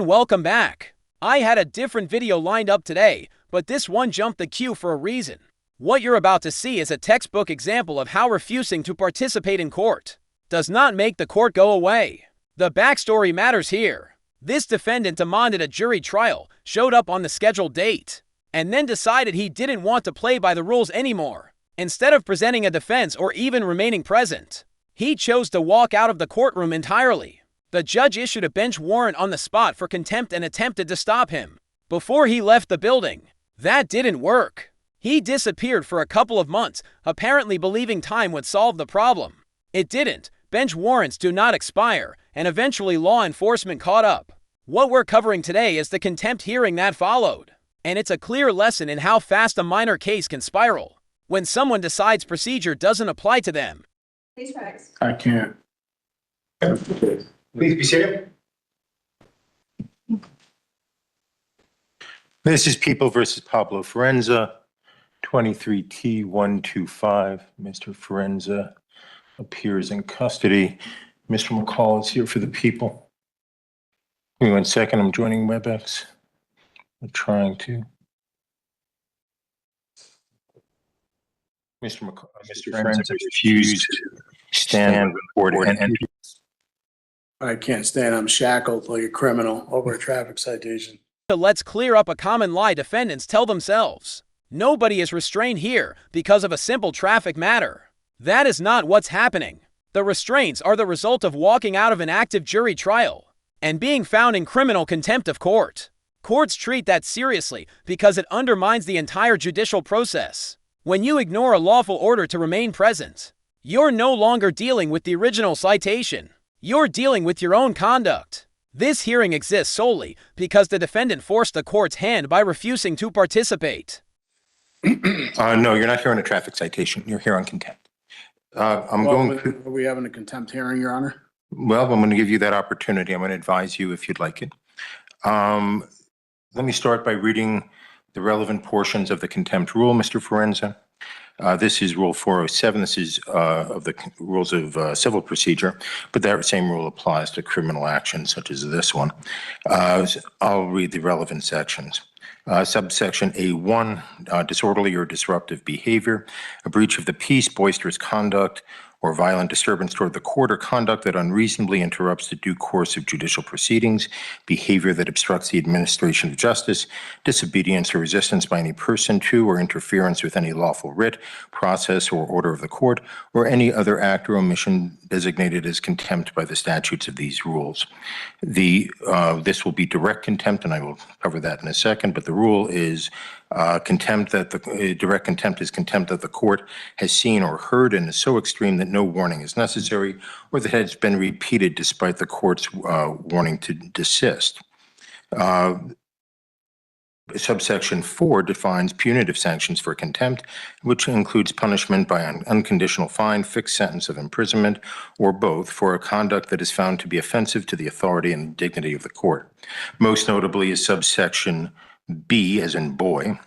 Welcome back. I had a different video lined up today, but this one jumped the queue for a reason. What you're about to see is a textbook example of how refusing to participate in court does not make the court go away. The backstory matters here. This defendant demanded a jury trial, showed up on the scheduled date, and then decided he didn't want to play by the rules anymore. Instead of presenting a defense or even remaining present, he chose to walk out of the courtroom entirely. The judge issued a bench warrant on the spot for contempt and attempted to stop him before he left the building. That didn't work. He disappeared for a couple of months, apparently believing time would solve the problem. It didn't. Bench warrants do not expire, and eventually law enforcement caught up. What we're covering today is the contempt hearing that followed, and it's a clear lesson in how fast a minor case can spiral when someone decides procedure doesn't apply to them. I can't. Please be seated. This is People versus Pablo Forenza, 23T125. Mr. Forenza appears in custody. Mr. McCall is here for the people. Give me 1 second, I'm joining WebEx. I'm trying to. Mr. Forenza refused to stand before and enter. I can't stand. I'm shackled like a criminal over a traffic citation. Let's clear up a common lie defendants tell themselves. Nobody is restrained here because of a simple traffic matter. That is not what's happening. The restraints are the result of walking out of an active jury trial and being found in criminal contempt of court. Courts treat that seriously because it undermines the entire judicial process. When you ignore a lawful order to remain present, you're no longer dealing with the original citation. You're dealing with your own conduct. This hearing exists solely because the defendant forced the court's hand by refusing to participate. No, you're not here on a traffic citation. You're here on contempt. Are we having a contempt hearing, Your Honor? Well, I'm going to give you that opportunity. I'm going to advise you if you'd like it. Let me start by reading the relevant portions of the contempt rule, Mr. Forenza. This is Rule 407. This is of the rules of civil procedure, but that same rule applies to criminal actions such as this one. I'll read the relevant sections. Subsection A1, disorderly or disruptive behavior, a breach of the peace, boisterous conduct, or violent disturbance toward the court, or conduct that unreasonably interrupts the due course of judicial proceedings, behavior that obstructs the administration of justice, disobedience or resistance by any person to or interference with any lawful writ, process, or order of the court, or any other act or omission designated as contempt by the statutes of these rules. This will be direct contempt, and I will cover that in a second, but the rule is contempt that direct contempt is contempt that the court has seen or heard and is so extreme that no warning is necessary, or that has been repeated despite the court's warning to desist. Subsection 4 defines punitive sanctions for contempt, which includes punishment by an unconditional fine, fixed sentence of imprisonment, or both, for a conduct that is found to be offensive to the authority and dignity of the court. Most notably is subsection B, as in boy,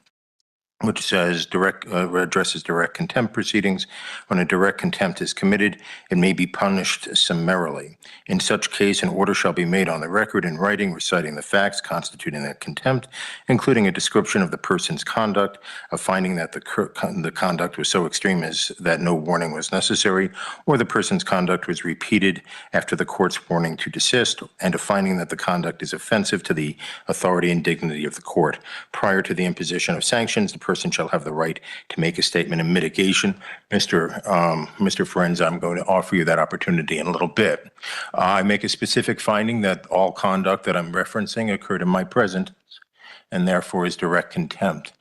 which says addresses direct contempt proceedings. When a direct contempt is committed, it may be punished summarily. In such case, an order shall be made on the record in writing reciting the facts constituting that contempt, including a description of the person's conduct, a finding that the conduct was so extreme as that no warning was necessary, or the person's conduct was repeated after the court's warning to desist, and a finding that the conduct is offensive to the authority and dignity of the court. Prior to the imposition of sanctions, the person shall have the right to make a statement in mitigation. Mr. Forenza, I'm going to offer you that opportunity in a little bit. I make a specific finding that all conduct that I'm referencing occurred in my presence and therefore is direct contempt.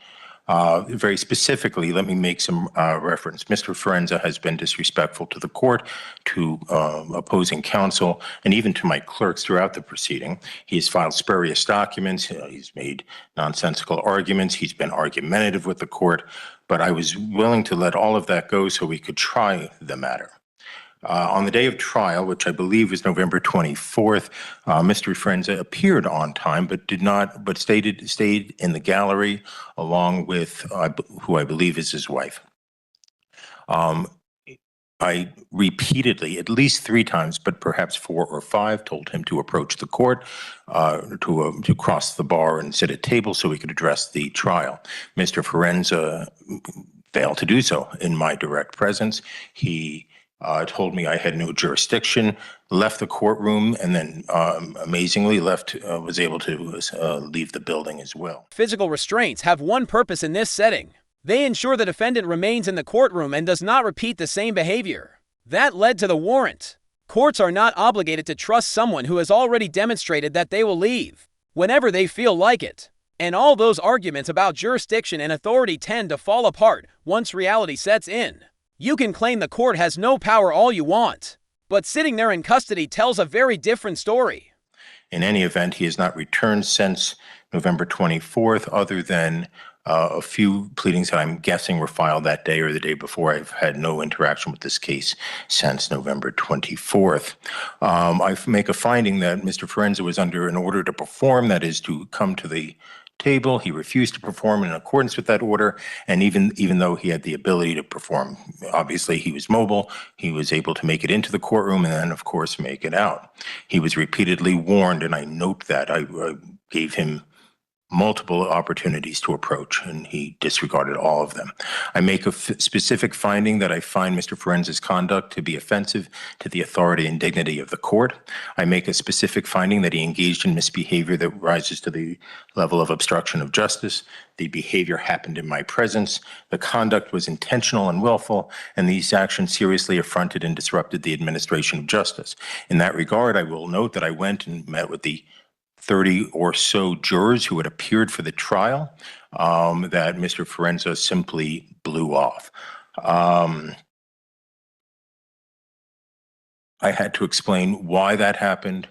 Very specifically, let me make some reference. Mr. Forenza has been disrespectful to the court, to opposing counsel, and even to my clerks throughout the proceeding. He has filed spurious documents. He's made nonsensical arguments. He's been argumentative with the court, but I was willing to let all of that go so we could try the matter. On the day of trial, which I believe was November 24th, Mr. Forenza appeared on time, but stayed in the gallery along with who I believe is his wife. I repeatedly, at least 3 times, but perhaps 4 or 5, told him to approach the court, to cross the bar and sit at table so we could address the trial. Mr. Forenza failed to do so in my direct presence. He told me I had no jurisdiction, left the courtroom, and then amazingly was able to leave the building as well. Physical restraints have one purpose in this setting. They ensure the defendant remains in the courtroom and does not repeat the same behavior. That led to the warrant. Courts are not obligated to trust someone who has already demonstrated that they will leave whenever they feel like it. And all those arguments about jurisdiction and authority tend to fall apart once reality sets in. You can claim the court has no power all you want, but sitting there in custody tells a very different story. In any event, he has not returned since November 24th, other than a few pleadings that I'm guessing were filed that day or the day before. I've had no interaction with this case since November 24th. I make a finding that Mr. Forenza was under an order to perform, that is, to come to the table. He refused to perform in accordance with that order, and even though he had the ability to perform, obviously he was mobile, he was able to make it into the courtroom and then, of course, make it out. He was repeatedly warned, and I note that I gave him multiple opportunities to approach, and he disregarded all of them. I make a specific finding that I find Mr. Forenza's conduct to be offensive to the authority and dignity of the court. I make a specific finding that he engaged in misbehavior that rises to the level of obstruction of justice. The behavior happened in my presence. The conduct was intentional and willful, and these actions seriously affronted and disrupted the administration of justice. In that regard, I will note that I went and met with the 30 or so jurors who had appeared for the trial, that Mr. Forenza simply blew off. I had to explain why that happened,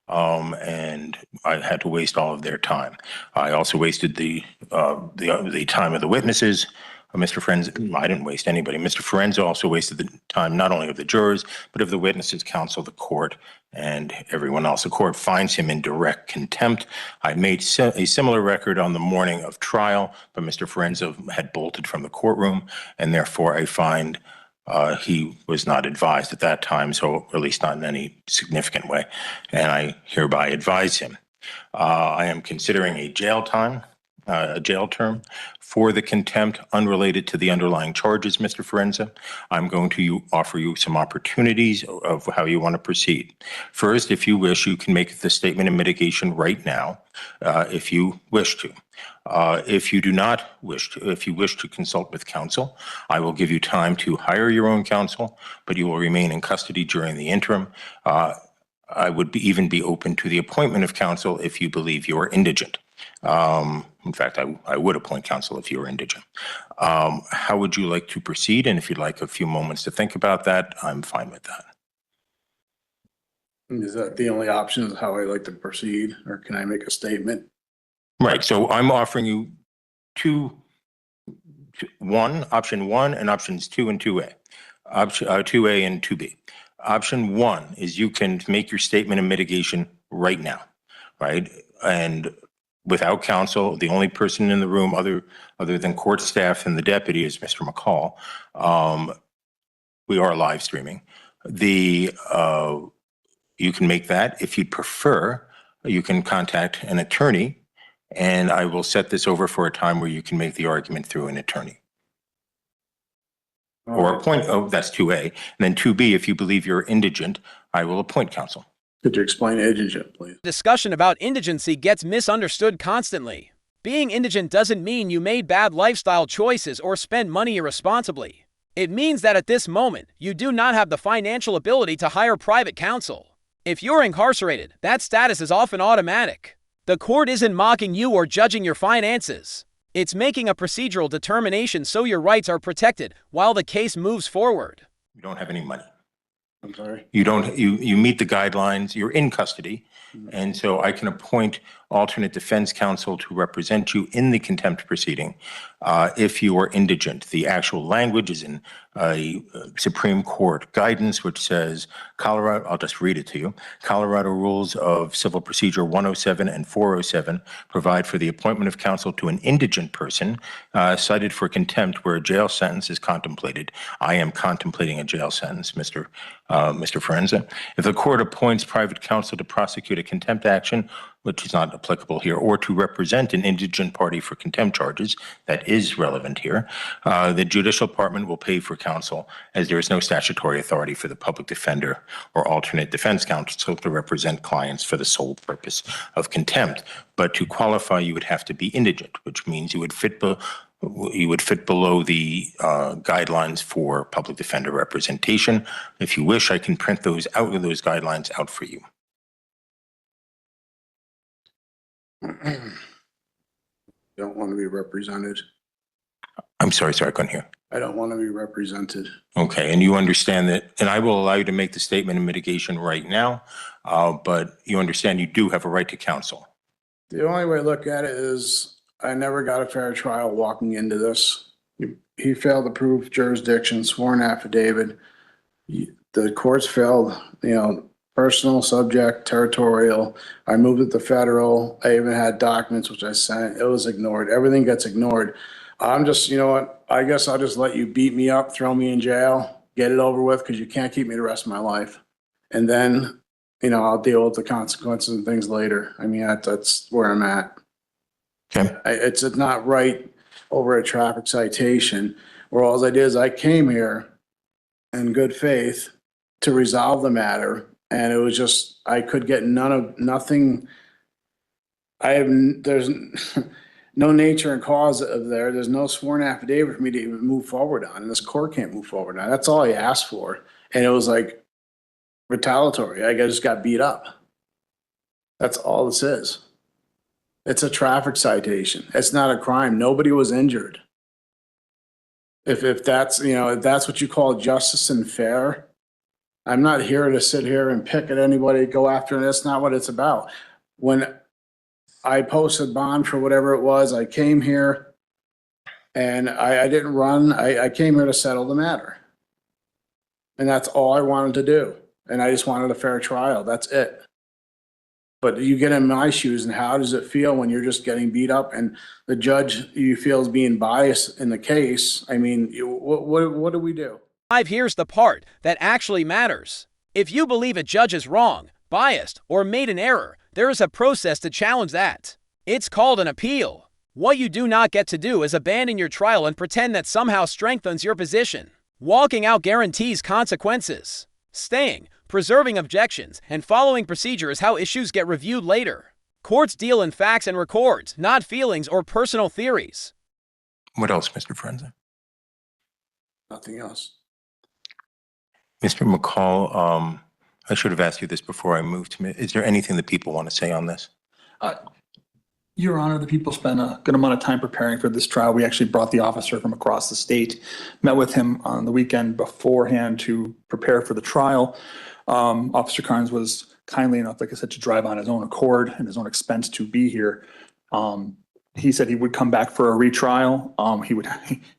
and I had to waste all of their time. I also wasted the time of the witnesses. Mr. Forenza, I didn't waste anybody. Mr. Forenza also wasted the time not only of the jurors, but of the witnesses, counsel, the court, and everyone else. The court finds him in direct contempt. I made a similar record on the morning of trial, but Mr. Forenza had bolted from the courtroom, and therefore I find he was not advised at that time, so at least not in any significant way, and I hereby advise him. I am considering a jail term for the contempt unrelated to the underlying charges, Mr. Forenza. I'm going to offer you some opportunities of how you want to proceed. First, if you wish, you can make the statement of mitigation right now, if you wish to. If you do not wish to, if you wish to consult with counsel, I will give you time to hire your own counsel, but you will remain in custody during the interim. I would even be open to the appointment of counsel if you believe you are indigent. In fact, I would appoint counsel if you were indigent. How would you like to proceed? And if you'd like a few moments to think about that, I'm fine with that. Is that the only option is how I like to proceed, or can I make a statement? Right. So I'm offering you option one and options 2 and 2A. Option 2A and 2B. Option 1 is you can make your statement of mitigation right now, right? And without counsel, the only person in the room other than court staff and the deputy is Mr. McCall. We are live streaming. You can make that. If you'd prefer, you can contact an attorney, and I will set this over for a time where you can make the argument through an attorney. Or appoint, that's 2A. And then 2B, if you believe you're indigent, I will appoint counsel. Could you explain indigent, please? Discussion about indigency gets misunderstood constantly. Being indigent doesn't mean you made bad lifestyle choices or spent money irresponsibly. It means that at this moment, you do not have the financial ability to hire private counsel. If you're incarcerated, that status is often automatic. The court isn't mocking you or judging your finances. It's making a procedural determination so your rights are protected while the case moves forward. You don't have any money. I'm sorry? You meet the guidelines, you're in custody, and so I can appoint alternate defense counsel to represent you in the contempt proceeding if you are indigent. The actual language is in Supreme Court guidance, which says Colorado, I'll just read it to you. Colorado Rules of Civil Procedure 107 and 407 provide for the appointment of counsel to an indigent person cited for contempt where a jail sentence is contemplated. I am contemplating a jail sentence, Mr. Forenza. If the court appoints private counsel to prosecute a contempt action, which is not applicable here, or to represent an indigent party for contempt charges, that is relevant here, the judicial department will pay for counsel, as there is no statutory authority for the public defender or alternate defense counsel to represent clients for the sole purpose of contempt. But to qualify, you would have to be indigent, which means you would fit below the guidelines for public defender representation. If you wish, I can print those guidelines out for you. Don't want to be represented. I'm sorry, I couldn't hear. I don't want to be represented. Okay, and you understand that, and I will allow you to make the statement of mitigation right now, but you understand you do have a right to counsel. The only way I look at it is I never got a fair trial walking into this. He failed to prove jurisdiction, sworn affidavit. The courts failed, personal, subject, territorial. I moved it to federal. I even had documents which I sent. It was ignored. Everything gets ignored. I'm just, you know what? I guess I'll just let you beat me up, throw me in jail, get it over with, because you can't keep me the rest of my life. And then, I'll deal with the consequences and things later. I mean, that's where I'm at. Okay. It's not right over a traffic citation where all I did is I came here in good faith to resolve the matter. And it was just, I could get nothing. There's no nature and cause of there. There's no sworn affidavit for me to even move forward on. And this court can't move forward on. That's all I asked for. And it was like retaliatory. I just got beat up. That's all this is. It's a traffic citation. It's not a crime. Nobody was injured. If that's, if that's what you call justice and fair, I'm not here to sit here and pick at anybody, go after, and that's not what it's about. When I posted bond for whatever it was, I came here and I didn't run. I came here to settle the matter. And that's all I wanted to do. And I just wanted a fair trial. That's it. But you get in my shoes, and how does it feel when you're just getting beat up and the judge you feel is being biased in the case? I mean, what do we do? Here's the part that actually matters. If you believe a judge is wrong, biased, or made an error, there is a process to challenge that. It's called an appeal. What you do not get to do is abandon your trial and pretend that somehow strengthens your position. Walking out guarantees consequences. Staying, preserving objections, and following procedure is how issues get reviewed later. Courts deal in facts and records, not feelings or personal theories. What else, Mr. Forenza? Nothing else. Mr. McCall, I should have asked you this before I moved to me. Is there anything that people want to say on this? Your Honor, the people spent a good amount of time preparing for this trial. We actually brought the officer from across the state, met with him on the weekend beforehand to prepare for the trial. Officer Carnes was kindly enough, like I said, to drive on his own accord and his own expense to be here. He said he would come back for a retrial. He would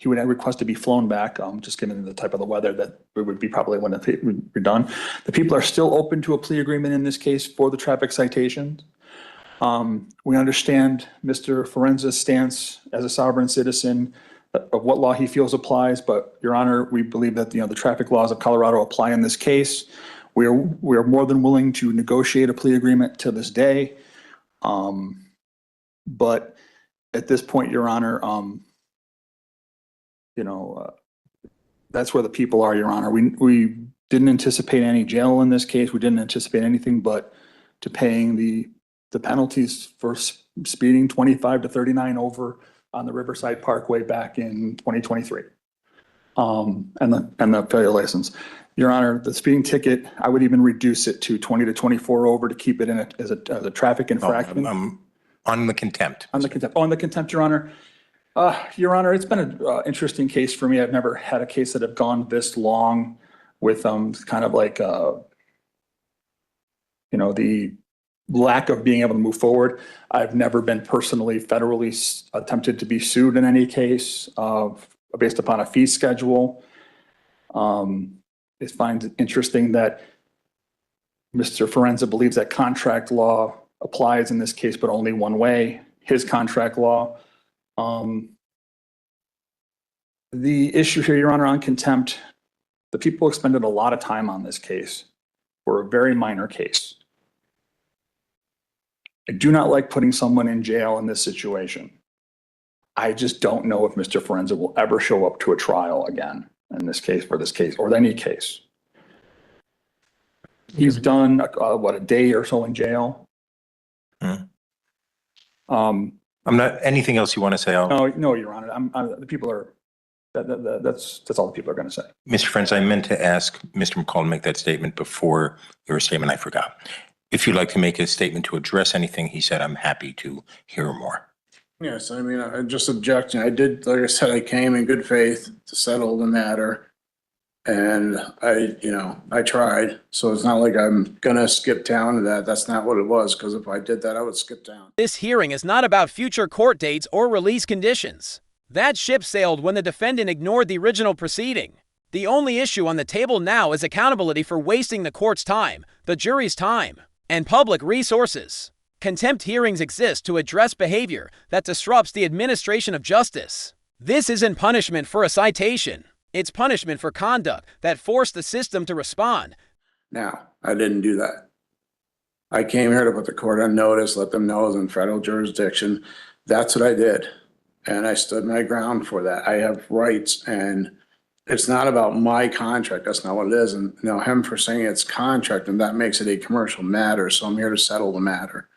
request to be flown back, just given the type of the weather that it would be probably when it would be done. The people are still open to a plea agreement in this case for the traffic citations. We understand Mr. Forenza's stance as a sovereign citizen of what law he feels applies, but Your Honor, we believe that the traffic laws of Colorado apply in this case. We are more than willing to negotiate a plea agreement to this day. But at this point, Your Honor, that's where the people are, Your Honor. We didn't anticipate any jail in this case. We didn't anticipate anything but to paying the penalties for speeding 25 to 39 over on the Riverside Parkway back in 2023. And the failure license. Your Honor, the speeding ticket, I would even reduce it to 20 to 24 over to keep it in as a traffic infraction. On the contempt. On the contempt. On the contempt, Your Honor. Your Honor, it's been an interesting case for me. I've never had a case that have gone this long with kind of like, the lack of being able to move forward. I've never been personally federally attempted to be sued in any case based upon a fee schedule. It finds it interesting that Mr. Forenza believes that contract law applies in this case, but only one way, his contract law. The issue here, Your Honor, on contempt, the people expended a lot of time on this case for a very minor case. I do not like putting someone in jail in this situation. I just don't know if Mr. Forenza will ever show up to a trial again in this case, for this case, or any case. He's done, a day or so in jail. I'm not, anything else you want to say? No, Your Honor, the people are, that's all the people are going to say. Mr. Friends, I meant to ask Mr. McCall to make that statement before your statement. I forgot. If you'd like to make a statement to address anything he said, I'm happy to hear more. Yes, I mean, I'm just objecting. I did, like I said, I came in good faith to settle the matter. And I tried. So it's not like I'm going to skip down to that. That's not what it was, because if I did that, I would skip down. This hearing is not about future court dates or release conditions. That ship sailed when the defendant ignored the original proceeding. The only issue on the table now is accountability for wasting the court's time, the jury's time, and public resources. Contempt hearings exist to address behavior that disrupts the administration of justice. This isn't punishment for a citation. It's punishment for conduct that forced the system to respond. Now, I didn't do that. I came here to put the court on notice, let them know it's in federal jurisdiction. That's what I did. And I stood my ground for that. I have rights, and it's not about my contract. That's not what it is. And him for saying it's contract, and that makes it a commercial matter. So I'm here to settle the matter.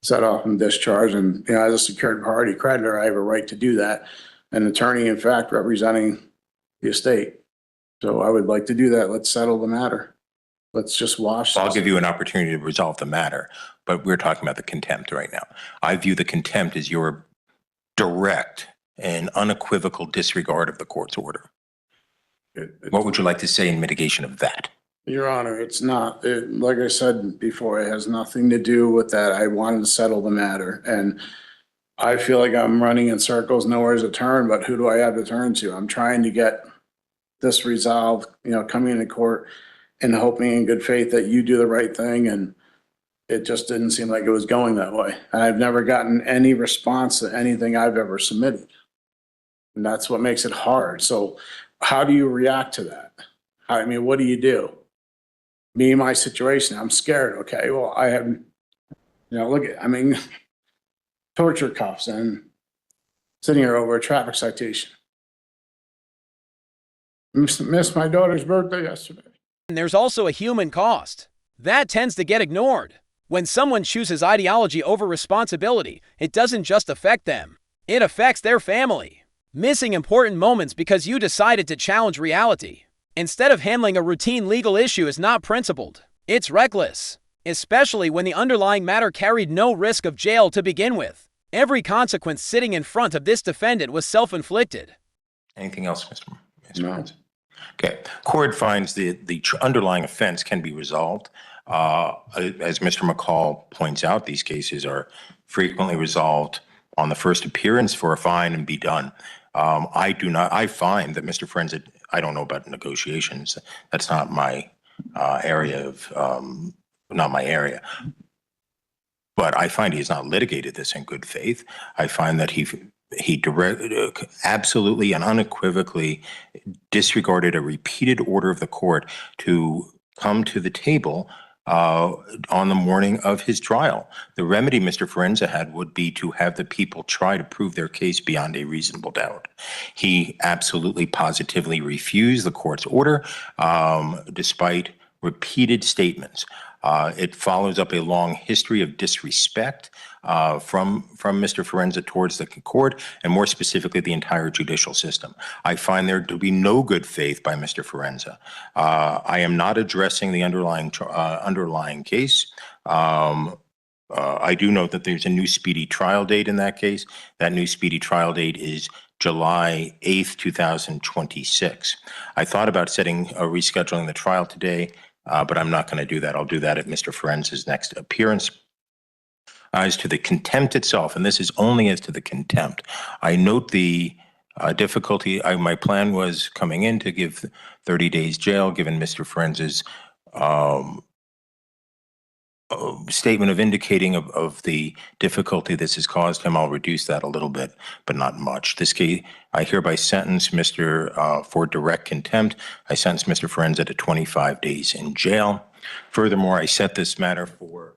Set off and discharge. And as a secured party creditor, I have a right to do that. An attorney, in fact, representing the estate. So I would like to do that. Let's settle the matter. Let's just wash. I'll give you an opportunity to resolve the matter, but we're talking about the contempt right now. I view the contempt as your direct and unequivocal disregard of the court's order. What would you like to say in mitigation of that? Your Honor, it's not. Like I said before, it has nothing to do with that. I wanted to settle the matter, and I feel like I'm running in circles, nowhere to turn, but who do I have to turn to? I'm trying to get this resolved, coming into court and hoping in good faith that you do the right thing. And it just didn't seem like it was going that way. And I've never gotten any response to anything I've ever submitted. And that's what makes it hard. So how do you react to that? I mean, what do you do? Me, my situation, I'm scared. Okay, well, I have, torture cuffs and sitting here over a traffic citation. Missed my daughter's birthday yesterday. And there's also a human cost. That tends to get ignored. When someone chooses ideology over responsibility, it doesn't just affect them. It affects their family. Missing important moments because you decided to challenge reality instead of handling a routine legal issue is not principled. It's reckless, especially when the underlying matter carried no risk of jail to begin with. Every consequence sitting in front of this defendant was self-inflicted. Anything else, Mr. No. Okay. Court finds the underlying offense can be resolved. As Mr. McCall points out, these cases are frequently resolved on the first appearance for a fine and be done. I find that Mr. Forenza, I don't know about negotiations. That's not my area But I find he has not litigated this in good faith. I find that he absolutely and unequivocally disregarded a repeated order of the court to come to the table on the morning of his trial. The remedy Mr. Forenza had would be to have the people try to prove their case beyond a reasonable doubt. He absolutely positively refused the court's order, despite repeated statements. It follows up a long history of disrespect from Mr. Forenza towards the court, and more specifically, the entire judicial system. I find there to be no good faith by Mr. Forenza. I am not addressing the underlying case. I do note that there's a new speedy trial date in that case. That new speedy trial date is July 8th, 2026. I thought about rescheduling the trial today. but I'm not going to do that. I'll do that at Mr. Ferenz's next appearance. As to the contempt itself, and this is only as to the contempt, I note the difficulty. My plan was coming in to give 30 days jail, given Mr. Ferenz's statement of indicating of the difficulty this has caused him. I'll reduce that a little bit, but not much. This case, I hereby sentence Mr. For direct contempt. I sentence Mr. Ferenza to 25 days in jail. Furthermore, I set this matter for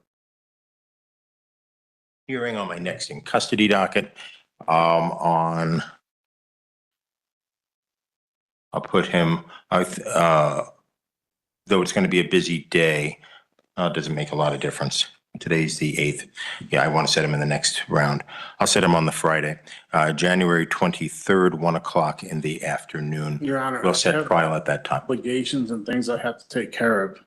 hearing on my next in custody docket I'll put him, though it's going to be a busy day, it doesn't make a lot of difference. Today's the 8th. Yeah, I want to set him in the next round. I'll set him on the Friday, January 23rd, 1 o'clock in the afternoon. Your Honor, We'll I set have trial at that time. obligations and things I have to take care of.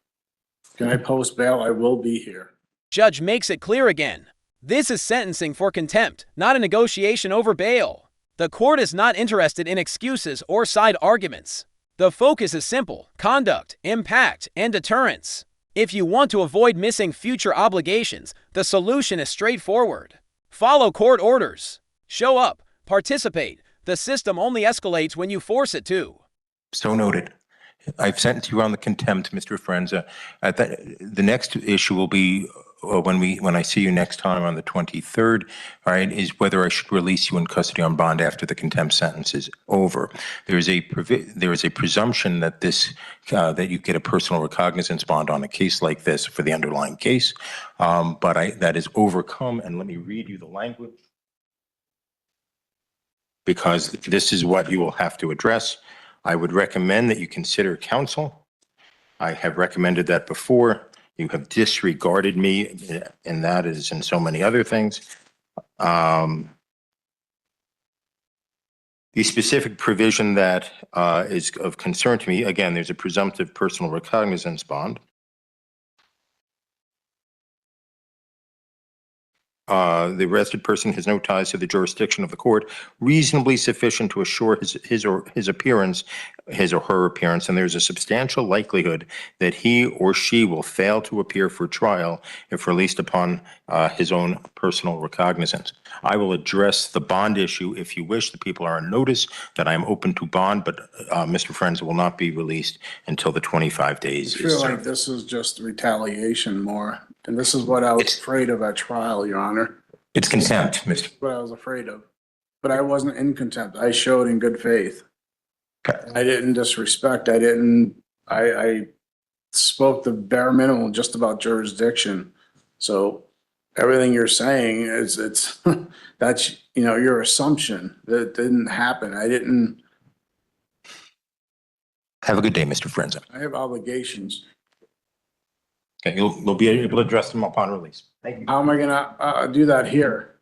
Can I post bail? I will be here. Judge makes it clear again. This is sentencing for contempt, not a negotiation over bail. The court is not interested in excuses or side arguments. The focus is simple: conduct, impact, and deterrence. If you want to avoid missing future obligations, the solution is straightforward. Follow court orders. Show up. Participate. The system only escalates when you force it to. So noted. I've sentenced you on the contempt, Mr. Ferenza. The next issue will be when I see you next time on the 23rd, all right, is whether I should release you in custody on bond after the contempt sentence is over. There is a presumption that that you get a personal recognizance bond on a case like this for the underlying case, but that is overcome. And let me read you the language, because this is what you will have to address. I would recommend that you consider counsel. I have recommended that before. You have disregarded me, and that is in so many other things. The specific provision that is of concern to me, again, there's a presumptive personal recognizance bond. The arrested person has no ties to the jurisdiction of the court, reasonably sufficient to assure his or her appearance, and there's a substantial likelihood that he or she will fail to appear for trial if released upon his own personal recognizance. I will address the bond issue if you wish. The people are on notice that I am open to bond, but Mr. Ferenza will not be released until the 25 days I is feel like served. this is just retaliation more. And this is what I was afraid of at trial, Your Honor. It's contempt, Mr. What I was afraid of. But I wasn't in contempt. I showed in good faith. Okay. I didn't disrespect. I spoke the bare minimum just about jurisdiction. So everything you're saying it's that's, your assumption that didn't happen. Have a good day, Mr. Ferenza. I have obligations. Okay, you'll be able to address them upon release. Thank you. How am I gonna do that here?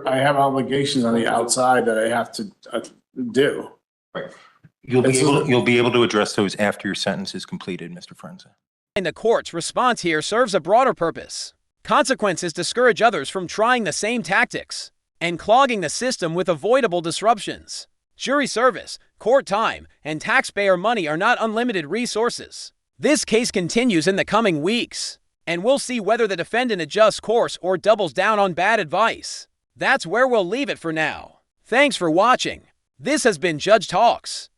I have obligations on the outside that I have to do. Right. You'll be able to address those after your sentence is completed, Mr. Ferenza. And the court's response here serves a broader purpose. Consequences discourage others from trying the same tactics and clogging the system with avoidable disruptions. Jury service, court time, and taxpayer money are not unlimited resources. This case continues in the coming weeks, and we'll see whether the defendant adjusts course or doubles down on bad advice. That's where we'll leave it for now. Thanks for watching. This has been Judge Talks.